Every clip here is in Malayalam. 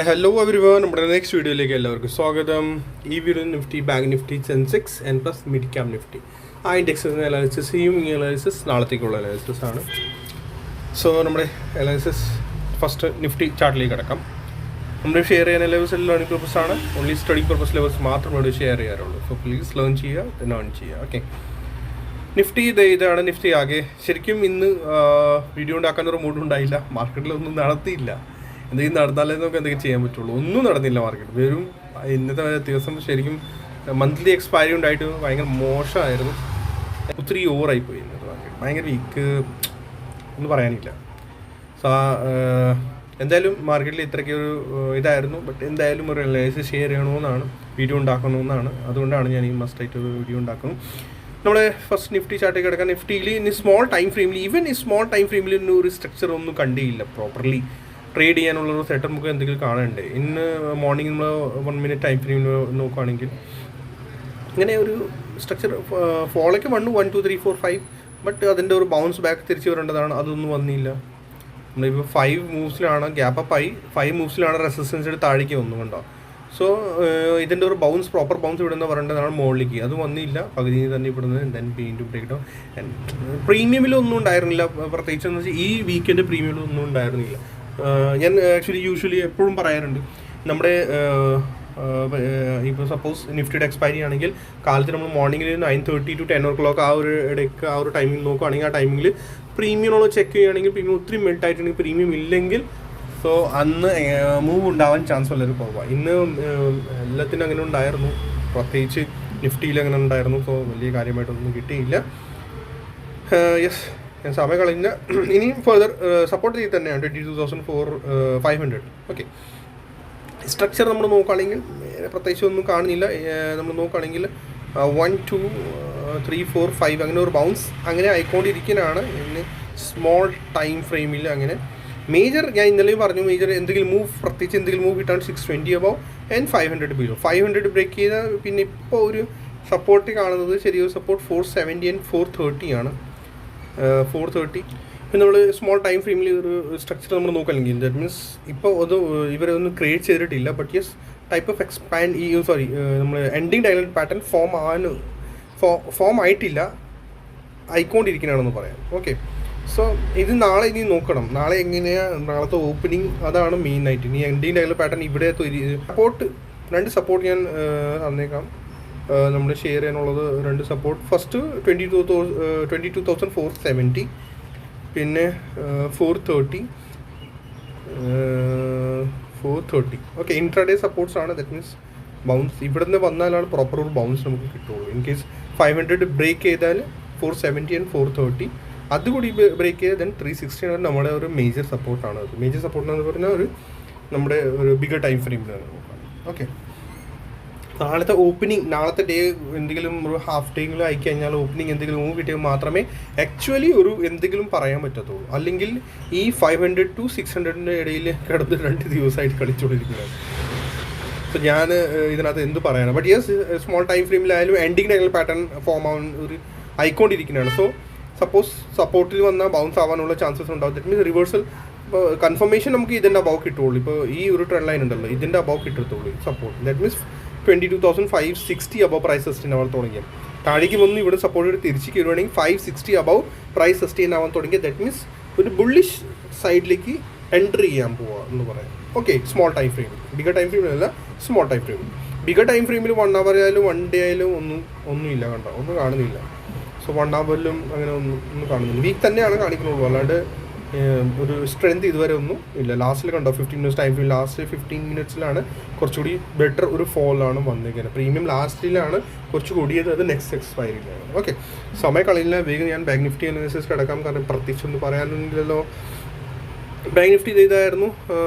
ഹലോ എവരിവൺ, നമ്മുടെ നെക്സ്റ്റ് വീഡിയോയിലേക്ക് എല്ലാവർക്കും സ്വാഗതം. ഈ video Nifty, bank Nifty, Sensex and plus mid cap Nifty ആ ഇൻഡെക്സിൻ്റെ അനാലിസിസ് ചെയ്യും. ഈ അനാലിസിസ് നാളത്തേക്കുള്ള അനാലിസിസ് ആണ്. സോ നമ്മുടെ അനാലിസിസ് ഫസ്റ്റ് നിഫ്റ്റി ചാർട്ടിലേക്ക് കിടക്കാം. നമ്മുടെ ഷെയർ ചെയ്യാൻ ലെവൽസ് എല്ലാം ലേണിംഗ് പർപ്പസ് ആണ്. ഓൺലി സ്റ്റഡി പർപ്പസ് ലെവൽസ് മാത്രമേ ഇവിടെ ഷെയർ ചെയ്യാറുള്ളൂ. സോ പ്ലീസ് ലേൺ ചെയ്യുക, ലേൺ ചെയ്യുക. ഓക്കെ, നിഫ്റ്റി ഇതാണ്. നിഫ്റ്റി ആകെ ശരിക്കും ഇന്ന് വീഡിയോ ഉണ്ടാക്കാനൊരു മൂഡ് ഉണ്ടായില്ല. മാർക്കറ്റിലൊന്നും നടത്തിയില്ല. എന്തെങ്കിലും നടന്നാലേ നമുക്ക് എന്തെങ്കിലും ചെയ്യാൻ പറ്റുള്ളൂ. ഒന്നും നടന്നില്ല മാർക്കറ്റ്. വെറും ഇന്നത്തെ ദിവസം ശരിക്കും മന്ത്ലി എക്സ്പയറി ഉണ്ടായിട്ട് ഭയങ്കര മോശമായിരുന്നു. ഒത്തിരി ഓവറായിപ്പോയി ഇന്നത്തെ മാർക്കറ്റ്. ഭയങ്കര വീക്ക് ഒന്നും പറയാനില്ല. സോ എന്തായാലും മാർക്കറ്റിൽ ഇത്രയ്ക്ക് ഒരു ഇതായിരുന്നു. ബട്ട് എന്തായാലും ഒരു അനലൈസിസ് ഷെയർ ചെയ്യണമെന്നാണ്, വീഡിയോ ഉണ്ടാക്കണമെന്നാണ്. അതുകൊണ്ടാണ് ഞാൻ ഈ മസ്റ്റായിട്ട് ഒരു വീഡിയോ ഉണ്ടാക്കുന്നത്. നമ്മുടെ ഫസ്റ്റ് നിഫ്റ്റി ചാർട്ടിൽ കിടക്കാൻ നിഫ്റ്റിയിൽ ഇനി സ്മോൾ ടൈം ഫ്രെയിമിൽ, ഈവൻ ഈ സ്മോൾ ടൈം ഫ്രെയിമിൽ ഒരു സ്ട്രക്ചർ ഒന്നും കണ്ടില്ല. പ്രോപ്പർലി ട്രേഡ് ചെയ്യാനുള്ളൊരു സെറ്റപ്പ് നമുക്ക് എന്തെങ്കിലും കാണണ്ടേ. ഇന്ന് മോർണിംഗ് നമ്മൾ 1 മിനിറ്റ് ടൈം ഫ്രെയിമിൽ നോക്കുകയാണെങ്കിൽ ഇങ്ങനെ ഒരു സ്ട്രക്ചർ ഫോളൊക്കെ വന്നു 1 2 3 4 5. ബട്ട് അതിൻ്റെ ഒരു ബൗൺസ് ബാക്ക് തിരിച്ച് വരേണ്ടതാണ്. അതൊന്നും വന്നില്ല. നമ്മളിപ്പോൾ 5 മൂവ്സിലാണ് ഗ്യാപ്പ് അപ്പ് ആയി, 5 മൂവ്സിലാണ് റെസിസ്റ്റൻസിൻ്റെ താഴേക്ക് വന്നു കണ്ടോ. സോ ഇതിൻ്റെ ഒരു ബൗൺസ്, പ്രോപ്പർ ബൗൺസ് ഇവിടുന്ന് വരേണ്ടതാണ് മുകളിലേക്ക്. അത് വന്നില്ല. പകുതി തന്നെ ഇവിടുന്ന് ദെൻ വീണ്ടും ബ്രേക്ക് ഡൗൺ. പ്രീമിയമിലൊന്നും ഉണ്ടായിരുന്നില്ല. പ്രത്യേകിച്ച് എന്ന് വെച്ചാൽ ഈ വീക്കെൻഡ് പ്രീമിയമിലൊന്നും ഉണ്ടായിരുന്നില്ല. ഞാൻ യൂഷ്വലി എപ്പോഴും പറയാറുണ്ട്, നമ്മുടെ ഇപ്പോൾ സപ്പോസ് നിഫ്റ്റിയുടെ എക്സ്പയറി ആണെങ്കിൽ കാലത്ത് നമ്മൾ മോർണിംഗിൽ 9:30 to 10 o'clock ആ ഒരു ഇടയ്ക്ക് ആ ഒരു ടൈമിംഗ് നോക്കുകയാണെങ്കിൽ ആ ടൈമിങ്ങിൽ പ്രീമിയമുള്ള ചെക്ക് ചെയ്യുകയാണെങ്കിൽ പ്രീമിയം ഒത്തിരി മെൽറ്റ് ആയിട്ടുണ്ടെങ്കിൽ, പ്രീമിയം ഇല്ലെങ്കിൽ സോ അന്ന് മൂവ് ഉണ്ടാവാൻ ചാൻസ് വളരെ കുറവാണ്. ഇന്ന് എല്ലാത്തിനും അങ്ങനെ ഉണ്ടായിരുന്നു. പ്രത്യേകിച്ച് നിഫ്റ്റിയിൽ അങ്ങനെ ഉണ്ടായിരുന്നു. സോ വലിയ കാര്യമായിട്ടൊന്നും കിട്ടിയില്ല. യെസ്, ഞാൻ സമയം കളഞ്ഞ ഇനിയും ഫർദർ സപ്പോർട്ട് ചെയ്ത് തന്നെയാണ് 22,500. ഓക്കെ, സ്ട്രക്ചർ നമ്മൾ നോക്കുകയാണെങ്കിൽ പ്രത്യേകിച്ച് ഒന്നും കാണുന്നില്ല. നമ്മൾ നോക്കുകയാണെങ്കിൽ 1 2 3 4 5 അങ്ങനെ ഒരു ബൗൺസ് അങ്ങനെ ആയിക്കൊണ്ടിരിക്കുന്നതാണ്. ഇന്ന് സ്മോൾ ടൈം ഫ്രെയിമിൽ അങ്ങനെ മേജർ, ഞാൻ ഇന്നലെയും പറഞ്ഞു, മേജർ എന്തെങ്കിലും മൂവ്, പ്രത്യേകിച്ച് എന്തെങ്കിലും മൂവ് കിട്ടാൻ 620 above ആൻഡ് 500 below. 500 ബ്രേക്ക് ചെയ്ത പിന്നെ ഇപ്പോൾ ഒരു സപ്പോർട്ട് കാണുന്നത് ചെറിയൊരു സപ്പോർട്ട് 470 ആൻഡ് 430 ആണ്. 430. പിന്നെ നമ്മൾ സ്മോൾ ടൈം ഫ്രെയിമിൽ ഒരു സ്ട്രക്ചർ നമ്മൾ നോക്കുകയാണെങ്കിൽ ദാറ്റ് മീൻസ് ഇപ്പോൾ അത് ഇവരൊന്നും ക്രിയേറ്റ് ചെയ്തിട്ടില്ല. ബട്ട് യെസ്, ടൈപ്പ് ഓഫ് നമ്മൾ എൻഡിങ് ഡയലറ്റ് പാറ്റേൺ ഫോം ആയിട്ടില്ല, ആയിക്കൊണ്ടിരിക്കുന്നതാണെന്ന് പറയാം. ഓക്കെ, സോ ഇത് നാളെ ഇനി നോക്കണം. നാളെ എങ്ങനെയാണ് നാളത്തെ ഓപ്പണിംഗ്, അതാണ് മെയിനായിട്ട്. ഇനി എൻഡിങ് ഡയലറ്റ് പാറ്റേൺ ഇവിടെ സപ്പോർട്ട്, 2 സപ്പോർട്ട് ഞാൻ തന്നേക്കാം. നമ്മൾ ഷെയർ ചെയ്യാനുള്ളത് 2 സപ്പോർട്ട്. ഫസ്റ്റ് 22,470, പിന്നെ 430. ഓക്കെ, ഇൻട്രാഡേ സപ്പോർട്ട്സ് ആണ്. ദറ്റ് മീൻസ് ബൗൺസ് ഇവിടെ നിന്ന് വന്നാലാണ് പ്രോപ്പർ ഒരു ബൗൺസ് നമുക്ക് കിട്ടുള്ളൂ. ഇൻ കേസ് 500 ബ്രേക്ക് ചെയ്താൽ 470 ആൻഡ് 430, അതുകൂടി ബ്രേക്ക് ചെയ്താൽ ദെൻ 360 ആണ് നമ്മുടെ ഒരു മേജർ സപ്പോർട്ടാണ്. അത് മേജർ സപ്പോർട്ടാണെന്ന് പറഞ്ഞാൽ നമ്മുടെ ഒരു ബിഗർ ടൈം ഫ്രെയിമിലാണ് നോക്കാം. ഓക്കെ, നാളത്തെ ഓപ്പണിംഗ്, നാളത്തെ ഡേ എന്തെങ്കിലും ഒരു ഹാഫ് ഡേയിലും ആയിക്കഴിഞ്ഞാൽ ഓപ്പണിംഗ് എന്തെങ്കിലും മൂവ് കിട്ടിയാൽ മാത്രമേ ആക്ച്വലി ഒരു എന്തെങ്കിലും പറയാൻ പറ്റത്തുള്ളൂ. അല്ലെങ്കിൽ ഈ 500 to 600 ഇടയിൽ കിടന്ന് 2 ദിവസമായിട്ട് കളിച്ചുകൊണ്ടിരിക്കുന്നത്. സോ ഞാൻ ഇതിനകത്ത് എന്ത് പറയാനാണ്. ബട്ട് യെസ്, സ്മോൾ ടൈം ഫ്രെയിമിലായാലും എൻഡിങ് ഡയൽ പാറ്റേൺ ഫോം ആവാൻ ഒരു ആയിക്കൊണ്ടിരിക്കുന്നതാണ്. സോ സപ്പോസ് സപ്പോർട്ടിൽ വന്നാൽ ബൗൺസ് ആവാനുള്ള ചാൻസസ് ഉണ്ടാവും. ദറ്റ് മീൻസ് റിവേഴ്സൽ, ഇപ്പോൾ കൺഫർമേഷൻ നമുക്ക് ഇതിൻ്റെ അബവ് കിട്ടുള്ളൂ. ഇപ്പോൾ ഈ ഒരു ട്രെൻഡ് ലൈൻ ഉണ്ടല്ലോ, ഇതിൻ്റെ അബവ് കിട്ടത്തുള്ളൂ support. That means 22,560 above price sustain ആവാൻ തുടങ്ങിയ, താഴേക്ക് വന്ന് ഇവിടെ സപ്പോർട്ട് തിരിച്ച് കയറുകയാണെങ്കിൽ 560 അബവ് പ്രൈസ് സസ്റ്റെയിൻ ആവാൻ തുടങ്ങിയ. ദറ്റ് മീൻസ് ഒരു ബുള്ളിഷ് സൈഡിലേക്ക് എൻട്രി ചെയ്യാൻ പോവുക എന്ന് പറയാം. ഓക്കെ, സ്മോൾ ടൈം ഫ്രെയിമിൽ, ബിഗർ ടൈം ഫ്രെയിമിലല്ല, സ്മോൾ ടൈം ഫ്രെയിമിൽ. ബിഗർ ടൈം ഫ്രെയിമിൽ 1 hour ആയാലും 1 day ആയാലും ഒന്നുമില്ല, കണ്ടോ, ഒന്നും കാണുന്നില്ല. സോ 1 hourലും അങ്ങനെ ഒന്നും കാണുന്നില്ല. വീക്ക് തന്നെയാണ് കാണിക്കുന്നുള്ളൂ, അല്ലാണ്ട് ഒരു സ്ട്രെങ്ത് ഇതുവരെ ഒന്നും ഇല്ല. ലാസ്റ്റിൽ കണ്ടോ 15 minutes ടൈം ഫ്രെയിം, ലാസ്റ്റ് 15 minutesലാണ് കുറച്ചുകൂടി ബെറ്റർ ഒരു ഫോളാണ് വന്നിരിക്കുന്നത്. പ്രീമിയം ലാസ്റ്റിലാണ് കുറച്ച് കൂടിയത്, അത് നെക്സ്റ്റ് എക്സ്പയറിയിലാണ്. ഓക്കെ, സമയം കളയില്ല, വേഗം ഞാൻ ബാങ്ക് നിഫ്റ്റി അനാലിസിസ് കിടക്കാം. കാരണം പ്രത്യേകിച്ച് ഒന്നും പറയാനൊന്നുമില്ലല്ലോ. ബാങ്ക് നിഫ്റ്റി ഇതായിരുന്നു,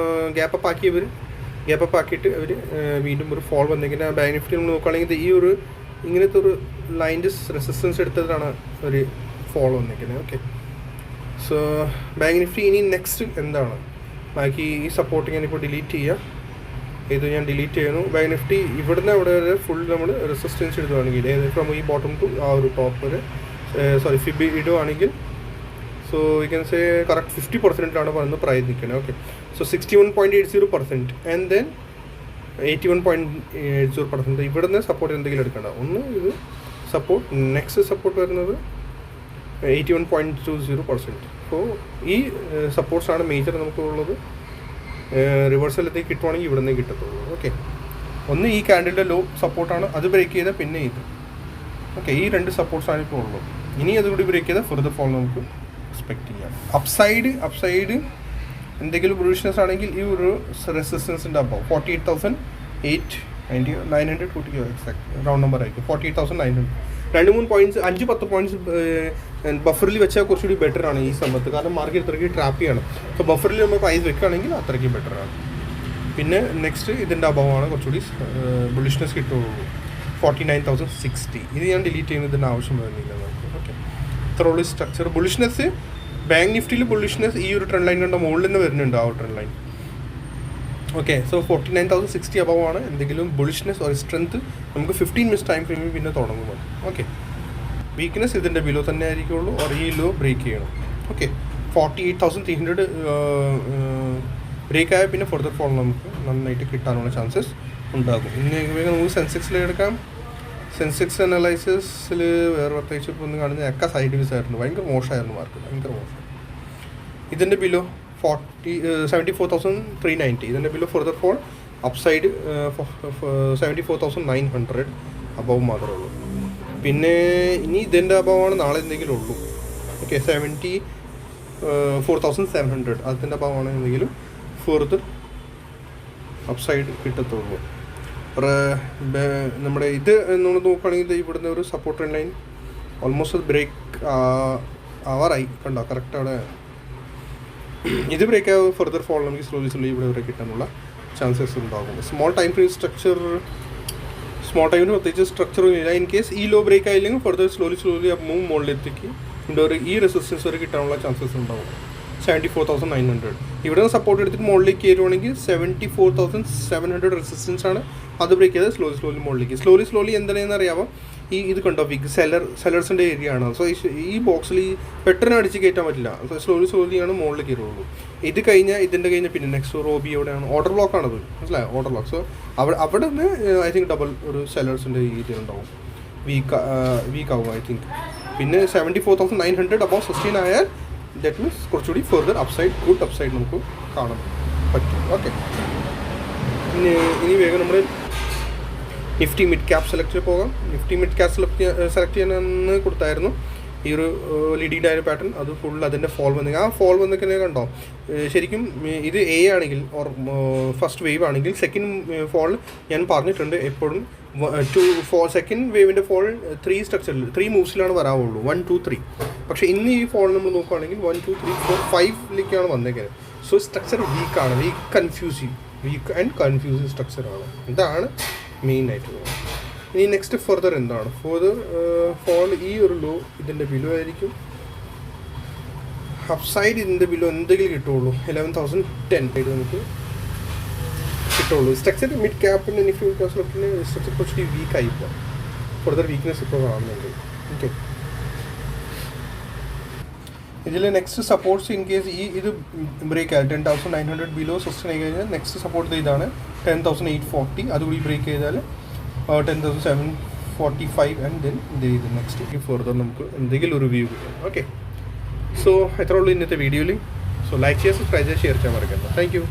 ഗ്യാപ്പ് അപ്പ് ആക്കിയിട്ട് അവർ വീണ്ടും ഒരു ഫോൾ വന്നിരിക്കുന്നത്. ബാങ്ക് നിഫ്റ്റി നമ്മൾ നോക്കുകയാണെങ്കിൽ ഈ ഒരു ഇങ്ങനത്തെ ഒരു ലൈൻ്റെ റെസിസ്റ്റൻസ് എടുത്തതാണ് ഒരു ഫോൾ വന്നിരിക്കുന്നത്. ഓക്കെ, സോ ബാങ്ക് നിഫ്റ്റി ഇനി നെക്സ്റ്റ് എന്താണ്, ബാക്കി ഈ സപ്പോർട്ട് ഞാനിപ്പോൾ ഡിലീറ്റ് ചെയ്യുക. ഇത് ഞാൻ ഡിലീറ്റ് ചെയ്യുന്നു. ബാങ്ക് നിഫ്റ്റി ഇവിടുന്ന് അവിടെ വരെ ഫുൾ നമ്മൾ റെസിസ്റ്റൻസ് എടുക്കുകയാണെങ്കിൽ, ഫ്രം ഈ ബോട്ടം ടു ആ ഒരു ടോപ്പ് വരെ ഫിബ് ഇടുകയാണെങ്കിൽ, so so you can say correct 50%ലാണ് വന്ന് പ്രൈസ് നിൽക്കുന്നത്. Okay, so 61.80% and then 81.80%. ഇവിടുന്ന് സപ്പോർട്ട് എന്തെങ്കിലും എടുക്കണ്ട. ഒന്ന് ഇത് സപ്പോർട്ട്, നെക്സ്റ്റ് സപ്പോർട്ട് വരുന്നത് 81.20%. സോ ഈ സപ്പോർട്ട്സാണ് മേജർ നമുക്കുള്ളത്. റിവേഴ്സലത്തേക്ക് കിട്ടുവാണെങ്കിൽ ഇവിടെ നിന്ന് കിട്ടത്തുള്ളൂ. ഓക്കെ, ഒന്ന് ഈ ക്യാൻഡിലിൻ്റെ ലോ സപ്പോർട്ടാണ്, അത് ബ്രേക്ക് ചെയ്താൽ പിന്നെ ഇത്. ഓക്കെ, ഈ രണ്ട് സപ്പോർട്ട്സാണ് ഇപ്പോൾ ഉള്ളത്. ഇനി അതുകൂടി ബ്രേക്ക് ചെയ്താൽ ഫർദർ ഫോൾ നമുക്ക് എക്സ്പെക്ട് ചെയ്യാം. അപ്സൈഡ് എന്തെങ്കിലും ബുള്ളിഷ്നെസ് ആണെങ്കിൽ ഈ ഒരു റെസിസ്റ്റൻസിൻ്റെ അപ്പോൾ 48,890 കൂട്ടിക്കോ, എക്സാക്ട് റൗണ്ട് നമ്പർ ആയിരിക്കും 48,900. 2-3 പോയിൻറ്റ്സ് 5-10 പോയിൻറ്റ്സ് ബഫറിൽ വെച്ചാൽ കുറച്ചുകൂടി ബെറ്റർ ആണ് ഈ സമയത്ത്. കാരണം മാർക്കറ്റ് ഇത്രയ്ക്ക് ട്രാപ്പ് ചെയ്യണം. സോ ബഫറിൽ നമ്മൾ പ്രൈസ് വെക്കുകയാണെങ്കിൽ അത്രയ്ക്ക് ബെറ്റർ ആണ്. പിന്നെ നെക്സ്റ്റ് ഇതിൻ്റെ അഭാവമാണ് കുറച്ചുകൂടി ബുള്ളിഷ്നെസ് കിട്ടുള്ളൂ. 49,060. ഇത് ഞാൻ ഡിലീറ്റ് ചെയ്യുന്നതിൻ്റെ ആവശ്യം വരുന്നില്ല നമുക്ക്. ഓക്കെ, ഇത്രയുള്ള സ്ട്രക്ചർ ബുള്ളിഷ്നെസ്. ബാങ്ക് നിഫ്റ്റിയിൽ ബുള്ളിഷ്നെസ് ഈ ഒരു ട്രെൻഡ് ലൈൻ കണ്ട മുകളിൽ നിന്ന് വരുന്നുണ്ട്, ആ ഒരു ട്രെൻഡ് ലൈൻ. Okay, so 49,060 അബവാണ്. എന്തെങ്കിലും ബുള്ളിഷ്നെസ് ഒരു സ്ട്രെങ്ത് നമുക്ക് 15 മിനിറ്റ്സ് ടൈം ഫ്രെയിമിൽ പിന്നെ തുടങ്ങുമ്പോൾ. ഓക്കെ, വീക്ക്നെസ് ഇതിൻ്റെ ബിലോ തന്നെ ആയിരിക്കുള്ളൂ, ഓർ ഈ ലോ ബ്രേക്ക് ചെയ്യണം. ഓക്കെ, 48,300 ബ്രേക്ക് ആയാൽ പിന്നെ ഫർദർ ഫോൾ നമുക്ക് നന്നായിട്ട് കിട്ടാനുള്ള ചാൻസസ് ഉണ്ടാകും. ഇനി നമുക്ക് സെൻസെക്സിലെടുക്കാം. സെൻസെക്സ് അനലൈസിസിൽ വേറെ പ്രത്യേകിച്ച് ഇപ്പോൾ ഒന്ന് കാണുന്നത് ഒക്കെ സൈഡ് വേസ് ആയിരുന്നു. ഭയങ്കര മോശമായിരുന്നു മാർക്കറ്റ്, ഭയങ്കര മോശം. ഇതിൻ്റെ ബിലോ 74,390. ഇതിൻ്റെ below further fall upside 74,900 above മാത്രമേ ഉള്ളൂ. പിന്നെ ഇനി ഇതിൻ്റെ അബവാണ് നാളെ എന്തെങ്കിലും ഉള്ളൂ. ഓക്കെ, 74,700 അതിൻ്റെ അബവാണ് എന്തെങ്കിലും ഫർദർ അപ്സൈഡ് കിട്ടത്തുള്ളൂ. നമ്മുടെ ഇത് നമ്മൾ നോക്കുകയാണെങ്കിൽ ഇവിടുന്ന് ഒരു support trend line almost break ആവാറായി, കണ്ടോ കറക്റ്റ് അവിടെ. ഇത് ബ്രേക്ക് ആവും ഫർദർ ഫോൾ നമുക്ക് സ്ലോലി ഇവിടെ വരെ കിട്ടാനുള്ള ചാൻസസ് ഉണ്ടാകും. സ്മോൾ ടൈമിന് പ്രത്യേകിച്ച് സ്ട്രക്ചറും ഇല്ല. ഇൻ കേസ് ഈ ലോ ബ്രേക്ക് ആയില്ലെങ്കിൽ ഫർദർ സ്ലോലി മൂവ് മുകളിലെത്തിക്ക് ഇവിടെ ഈ റെസിസ്റ്റൻസ് വരെ കിട്ടാനുള്ള ചാൻസസ് ഉണ്ടാവും. 74,900 ഇവിടെ നിന്ന് സപ്പോർട്ട് എടുത്തിട്ട് മുകളിലേക്ക് കയറുവാണെങ്കിൽ 74,700 റെസിസ്റ്റൻസ് ആണ്. അത് ബ്രേക്ക് ചെയ്താൽ സ്ലോലി മുകളിലേക്ക് സ്ലോലി എന്താണെന്ന് അറിയാമോ, ഇത് കണ്ടോ വീക്ക് സെലേഴ്സിൻ്റെ ഏരിയ ആണ്. സോ ഈ ബോക്സിൽ ഈ പെട്ടെന്ന് അടിച്ച് കയറ്റാൻ പറ്റില്ല. സോ സ്ലോലിയാണ് മുകളിൽ കയറുള്ളൂ. ഇത് കഴിഞ്ഞാൽ ഇതിൻ്റെ കഴിഞ്ഞാൽ പിന്നെ നെക്സ്റ്റ് റോബി എവിടെയാണ്, ഓർഡർ ബ്ലോക്ക് ആണത്, മനസ്സിലായോ, ഓർഡർ ബ്ലോക്ക്. സോ അവിടെ നിന്ന് ഐ തിങ്ക് ഡബിൾ ഒരു സെലേഴ്സിൻ്റെ ഏരിയ ഉണ്ടാവും, വീക്കാവും ഐ തിങ്ക്. പിന്നെ 74,900 അപ്പോൾ സസ്റ്റെയിൻ ആയാൽ ദാറ്റ് മീൻസ് കുറച്ചുകൂടി ഫർദർ ഗുഡ് അപ്സൈഡ് നമുക്ക് കാണാൻ പറ്റും. ഓക്കെ, ഇനി വേഗം നമ്മൾ നിഫ്റ്റി മിഡ് ക്യാപ്പ് സെലക്ട് പോകാം. നിഫ്റ്റി മിഡ് ക്യാപ്പ് സെലക്ട് ചെയ്യാനെന്ന് കൊടുത്തായിരുന്നു ഈ ഒരു ലീഡിംഗ് ഡയറി പാറ്റേൺ. അത് ഫുൾ അതിൻ്റെ ഫോൾ വന്നിട്ട് ആ ഫോൾ വന്നിട്ട് കണ്ടോ. ശരിക്കും ഇത് എ ആണെങ്കിൽ ഓർ ഫസ്റ്റ് വേവ് ആണെങ്കിൽ സെക്കൻഡ് ഫോൾ ഞാൻ പറഞ്ഞിട്ടുണ്ട് എപ്പോഴും സെക്കൻഡ് വേവിൻ്റെ ഫോൾ 3 മൂവ്സിലാണ് വരാവുള്ളൂ, 1, 2, 3. പക്ഷേ ഇന്ന് ഈ ഫോൾ നമ്മൾ നോക്കുകയാണെങ്കിൽ 1, 2, 3, 4, 5ലേക്കാണ് വന്നേക്കുന്നത്. സോ സ്ട്രക്ചർ വീക്കാണ്, വീക്ക് ആൻഡ് കൺഫ്യൂസിങ് സ്ട്രക്ചറാണ്. ഇതാണ് മെയിനായിട്ട്. ഇനി നെക്സ്റ്റ് ഫർദർ എന്താണ് ഫർദർ ഫോൾ ഈ ഒരു ലോ ഇതിൻ്റെ ബിലോ ആയിരിക്കും. അപ്സൈഡ് ഇതിൻ്റെ ബിലോ എന്തെങ്കിലും കിട്ടുള്ളൂ, 11,010 നമുക്ക് കിട്ടുള്ളൂ. സ്ട്രക്ചർ മിഡ് ക്യാപ്പിൻ്റെ നിഫ്റ്റി മിഡ് ക്യാപ്പിലൊക്കെ സ്ട്രക്ചർ കുറച്ചുകൂടി വീക്കായി ഇപ്പോൾ, ഫർദർ വീക്ക്നെസ് ഇപ്പോൾ കാണുന്നുണ്ട്. ഓക്കെ, ഇതിൽ നെക്സ്റ്റ് സപ്പോർട്ട്സ് ഇൻ കേസ് ഇത് ബ്രേക്ക് ആയി 10,900 ബിലോ സസ്റ്റെയിൻ ആയി കഴിഞ്ഞാൽ നെക്സ്റ്റ് സപ്പോർട്ട് ഇതാണ് 10,840. അതുകൂടി ബ്രേക്ക് ചെയ്താൽ 10,745 ആൻഡ് ദെൻ ഇത് നെക്സ്റ്റ് ഫർദർ നമുക്ക് എന്തെങ്കിലും ഒരു വ്യൂ കിട്ടും. ഓക്കെ, സോ എത്ര ഉള്ളൂ ഇന്നത്തെ വീഡിയോയിൽ. സോ ലൈക്ക് ചെയ്യുക, സബ്സ്ക്രൈബ് ചെയ്യുക, ഷെയർ ചെയ്യാൻ മറക്കണ്ട. Thank you.